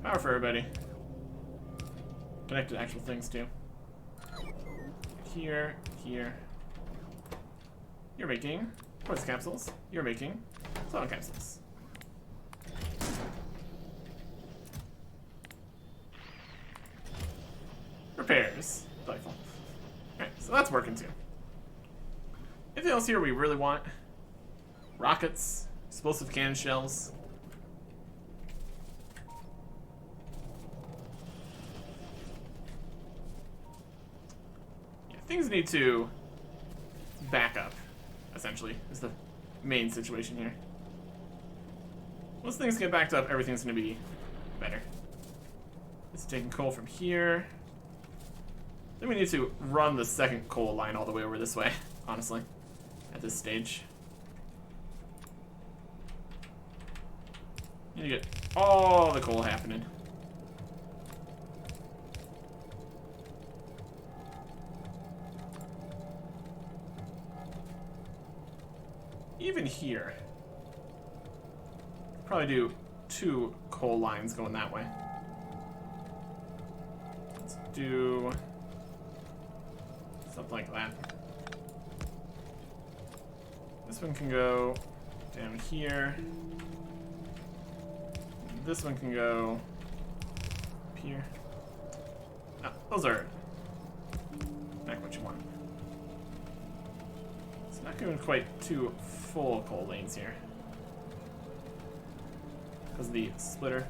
Power for everybody. Connected actual things too. Here. You're making quartz capsules. You're making solid capsules. Repairs. Delightful. Alright, so that's working too. Anything else here we really want? Rockets, explosive cannon shells. Yeah, things need to back up, essentially, is the main situation here. Once things get backed up, everything's going to be better. This is taking coal from here. Then we need to run the second coal line all the way over this way, honestly, at this stage. You need to get all the coal happening. Even here, probably do 2 coal lines going that way. Let's do something like that. This one can go down here. This one can go up here. No, those are not what you want. It's not going quite 2 full coal lanes here because of the splitter.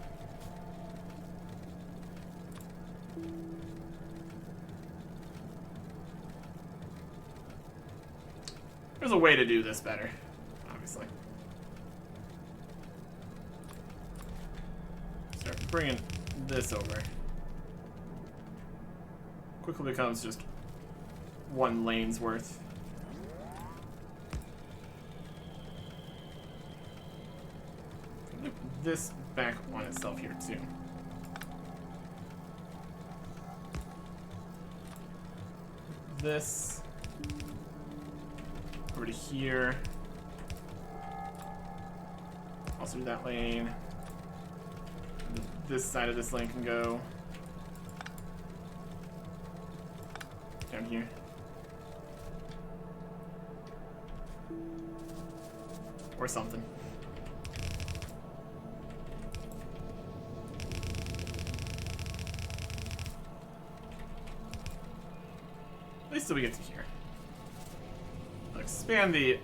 There's a way to do this better, obviously. Start bringing this over. Quickly becomes just 1 lane's worth. Loop this back on itself here too. This over to here. Also do that lane. this side of this lane can go down here. Or something. At least till we get to here. I'll expand the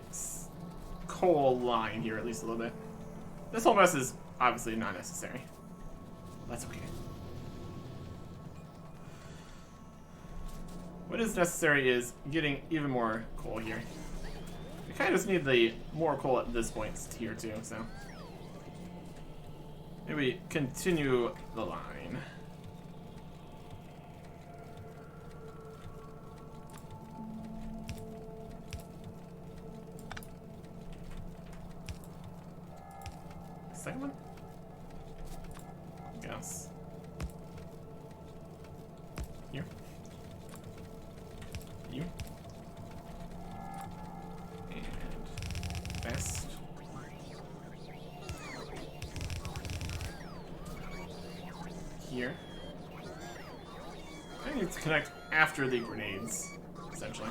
coal line here at least a little bit. This whole mess is obviously not necessary. That's okay. What is necessary is getting even more coal here. We kind of just need the more coal at this point here too, so maybe continue the line. Second one? Yes. Here. You. And best. Here. I need to connect after the grenades, essentially.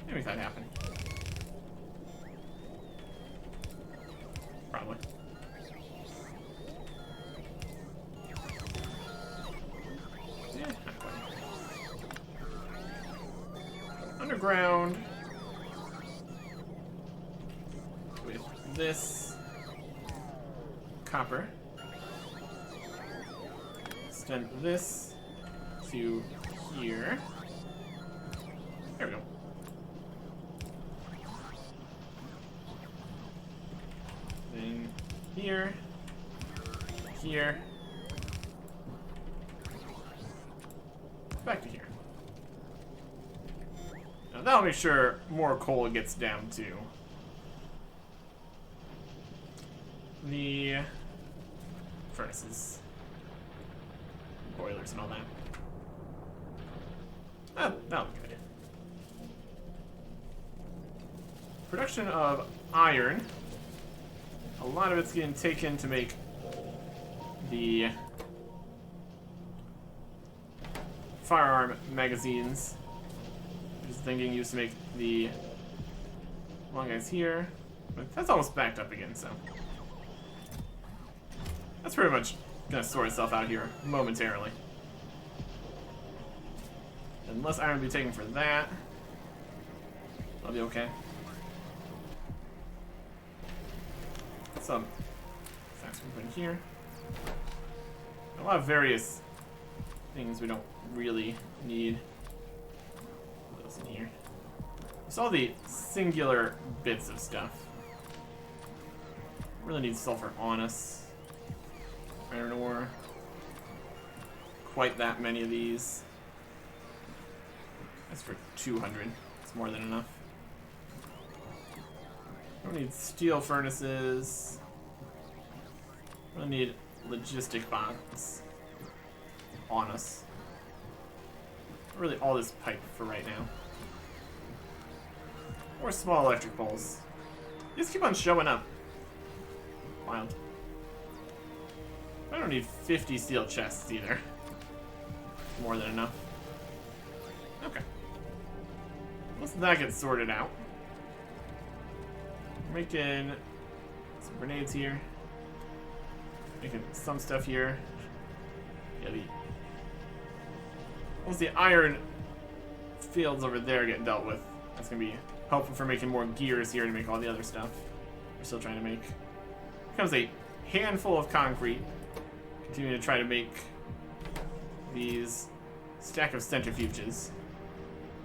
Maybe that happened. Probably. Yeah, not quite. Underground with this copper. Extend this to here. There we go. Then here, here, back to here. Now that'll make sure more coal gets down to the furnaces, boilers, and all that. That'll be good. Production of iron. A lot of it's getting taken to make the firearm magazines. Which is the thing getting used to make the long guys here. But that's almost backed up again, so that's pretty much gonna sort itself out here momentarily. Unless iron will be taken for that, I'll be okay. Some facts we put in here. A lot of various things we don't really need. What else in here? Just all the singular bits of stuff. Really need sulfur on us. Iron ore. Quite that many of these. That's for 200. It's more than enough. We need steel furnaces. We need logistic bots on us. Really all this pipe for right now. Or small electric poles. These keep on showing up. Wild. I don't need 50 steel chests either. More than enough. Okay. Once that gets sorted out, we're making some grenades here. Making some stuff here. Yeah, once the iron fields over there get dealt with, that's gonna be helpful for making more gears here to make all the other stuff we're still trying to make. Becomes a handful of concrete. Continue to try to make these stack of centrifuges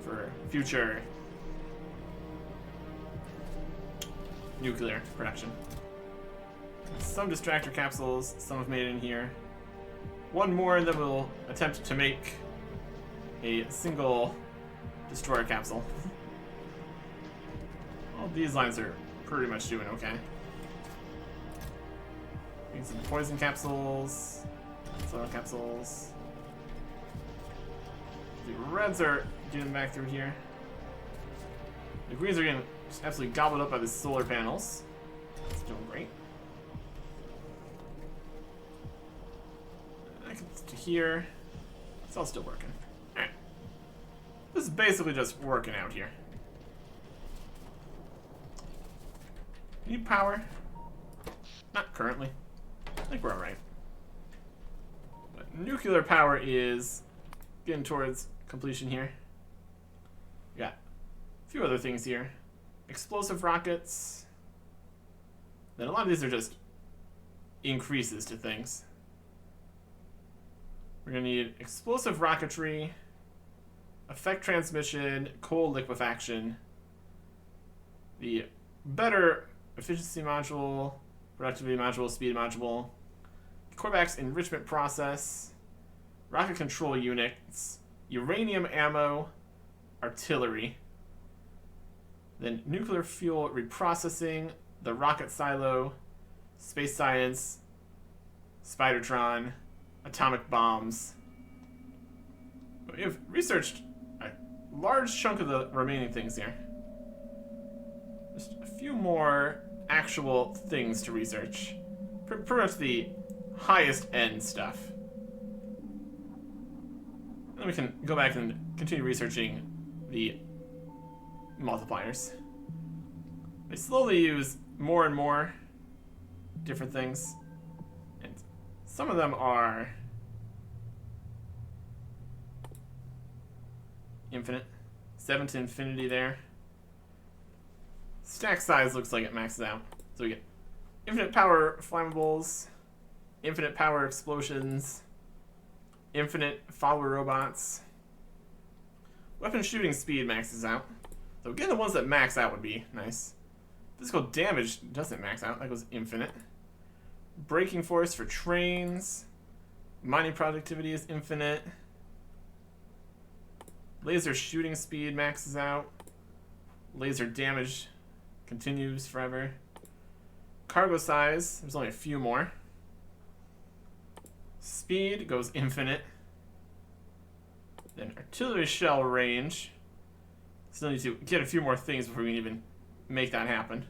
for future nuclear production. Some distractor capsules, some have made it in here. One more, and then we'll attempt to make a single destroyer capsule. All these lines are pretty much doing okay. Need some poison capsules, solar capsules. The reds are getting back through here. The greens are getting just absolutely gobbled up by the solar panels. It's doing great. It's to here. It's all still working. Alright. This is basically just working out here. Need power? Not currently. I think we're alright. But nuclear power is getting towards completion here. We got a few other things here. Explosive rockets. Then a lot of these are just increases to things. We're going to need explosive rocketry, effect transmission, cold liquefaction, the better efficiency module, productivity module, speed module, Corvax enrichment process, rocket control units, uranium ammo, artillery, then nuclear fuel reprocessing, the rocket silo, space science, Spidertron, atomic bombs. We have researched a large chunk of the remaining things here. Just a few more actual things to research. Pretty much the highest end stuff. And then we can go back and continue researching the multipliers. They slowly use more and more different things. And some of them are infinite. 7 to infinity there. Stack size looks like it maxes out. So we get infinite power flammables, infinite power explosions, infinite follower robots. Weapon shooting speed maxes out. So getting the ones that max out would be nice. Physical damage doesn't max out. That goes infinite. Braking force for trains. Mining productivity is infinite. Laser shooting speed maxes out. Laser damage continues forever. Cargo size, there's only a few more. Speed goes infinite. Then artillery shell range. Still need to get a few more things before we can even make that happen.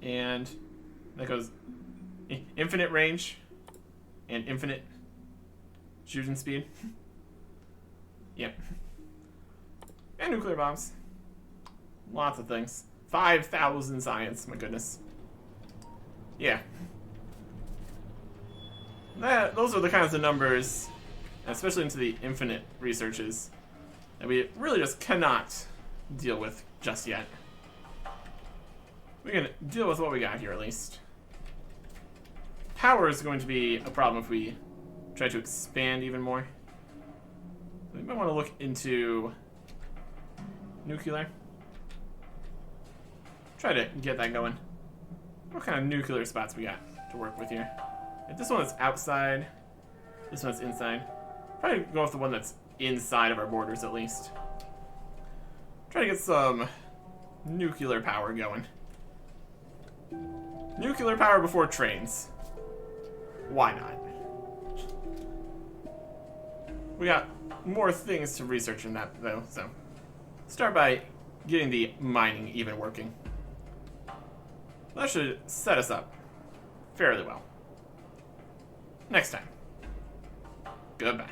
And that goes infinite range and infinite shooting speed. Yep. And nuclear bombs. Lots of things. 5,000 science, my goodness. Yeah. Those are the kinds of numbers, especially into the infinite researches, that we really just cannot deal with just yet. We can deal with what we got here, at least. Power is going to be a problem if we try to expand even more. We might want to look into nuclear. Try to get that going. What kind of nuclear spots we got to work with here? If this one is outside, this one's inside. Probably go with the one that's inside of our borders at least. Try to get some nuclear power going. Nuclear power before trains. Why not? We got more things to research in that though, so start by getting the mining even working. That should set us up fairly well. Next time. Goodbye.